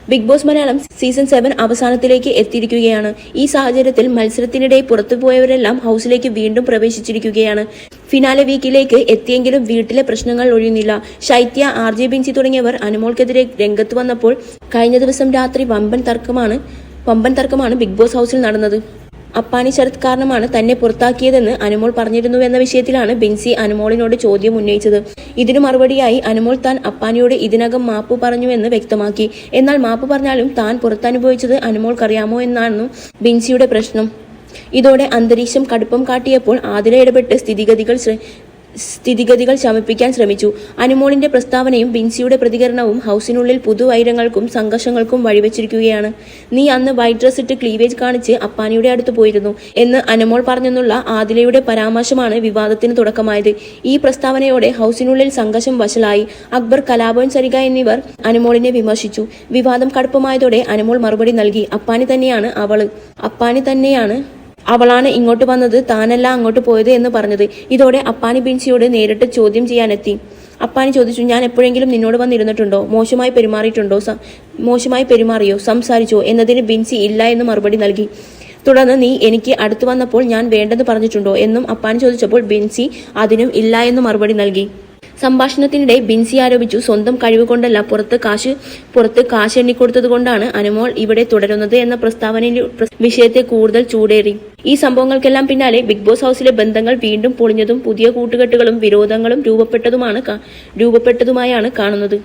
Big boss Malayalam season 7 അവസാനത്തിലേക്ക് എത്തിയിരിക്കുകയാണ്. ഈ സാഹചര്യത്തിൽ മത്സരത്തിനിടെ പുറത്തുപോയവരെല്ലാം ഹൗസിലേക്ക് വീണ്ടും പ്രവേശിച്ചിരിക്കുകയാണ്. ഫിനാലെ വീക്കിലേക്ക് എത്തിയെങ്കിലും വീട്ടിലെ പ്രശ്നങ്ങൾ ഒഴിയുന്നില്ല. ശൈത്യ, RJ ബിൻസി തുടങ്ങിയവർ അനുമോൾക്കെതിരെ രംഗത്ത് വന്നപ്പോൾ കഴിഞ്ഞ ദിവസം രാത്രി വമ്പൻ തർക്കമാണ് ബിഗ് ബോസ് ഹൗസിൽ നടന്നത്. അപ്പാനി ശരത് കാരണമാണ് തന്നെ പുറത്താക്കിയതെന്ന് അനുമോൾ പറഞ്ഞിരുന്നുവെന്ന വിഷയത്തിലാണ് ബിൻസി അനുമോളിനോട് ചോദ്യം ഉന്നയിച്ചത്. ഇതിനു മറുപടിയായി അനുമോൾ താൻ അപ്പാനിയോട് ഇതിനകം മാപ്പ് പറഞ്ഞുവെന്ന് വ്യക്തമാക്കി. എന്നാൽ മാപ്പ് പറഞ്ഞാലും താൻ പുറത്തനുഭവിച്ചത് അനുമോൾക്കറിയാമോ എന്നാണ് ബിൻസിയുടെ പ്രശ്നം. ഇതോടെ അന്തരീക്ഷം കടുപ്പം കാട്ടിയപ്പോൾ ആദില ഇടപെട്ട് സ്ഥിതിഗതികൾ ശമിപ്പിക്കാൻ ശ്രമിച്ചു. അനുമോളിന്റെ പ്രസ്താവനയും ബിൻസിയുടെ പ്രതികരണവും ഹൗസിനുള്ളിൽ പുതുവൈരങ്ങൾക്കും സംഘർഷങ്ങൾക്കും വഴിവെച്ചിരിക്കുകയാണ്. നീ അന്ന് വൈറ്റ് ഡ്രസ് ഇട്ട് ക്ലീവേജ് കാണിച്ച് അപ്പാനിയുടെ അടുത്ത് പോയിരുന്നു എന്ന് അനുമോൾ പറഞ്ഞെന്നുള്ള ആദിലയുടെ പരാമർശമാണ് വിവാദത്തിന് തുടക്കമായത്. ഈ പ്രസ്താവനയോടെ ഹൗസിനുള്ളിൽ സംഘർഷം വഷളായി. അക്ബർ, കലാഭവൻ സരിക എന്നിവർ അനുമോളിനെ വിമർശിച്ചു. വിവാദം കടുപ്പമായതോടെ അനുമോൾ മറുപടി നൽകി. അപ്പാനി തന്നെയാണ് അവളാണ് ഇങ്ങോട്ട് വന്നത്, താനല്ല അങ്ങോട്ട് പോയത് എന്ന് പറഞ്ഞത്. ഇതോടെ അപ്പാനി ബിൻസിയോട് നേരിട്ട് ചോദ്യം ചെയ്യാനെത്തി. അപ്പാനി ചോദിച്ചു, ഞാൻ എപ്പോഴെങ്കിലും നിന്നോട് വന്നിരുന്നിട്ടുണ്ടോ? മോശമായി പെരുമാറിയോ? സംസാരിച്ചോ? എന്നതിന് ബിൻസി ഇല്ല എന്ന് മറുപടി നൽകി. തുടർന്ന് നീ എനിക്ക് അടുത്ത് വന്നപ്പോൾ ഞാൻ വേണ്ടെന്ന് പറഞ്ഞിട്ടുണ്ടോ എന്നും അപ്പാനി ചോദിച്ചപ്പോൾ ബിൻസി അതിനും ഇല്ല എന്ന് മറുപടി നൽകി. സംഭാഷണത്തിനിടെ ബിൻസി ആരോപിച്ചു, സ്വന്തം കഴിവ് കൊണ്ടല്ല പുറത്ത് കാശ് എണ്ണിക്കൊടുത്തതുകൊണ്ടാണ് അനുമോൾ ഇവിടെ തുടരുന്നത് എന്ന പ്രസ്താവനയിൽ വിഷയത്തെ കൂടുതൽ ചൂടേറി. ഈ സംഭവങ്ങൾക്കെല്ലാം പിന്നാലെ ബിഗ് ബോസ് ഹൗസിലെ ബന്ധങ്ങൾ വീണ്ടും പൊളിഞ്ഞതും പുതിയ കൂട്ടുകെട്ടുകളും വിരോധങ്ങളും രൂപപ്പെട്ടതുമായാണ് കാണുന്നത്.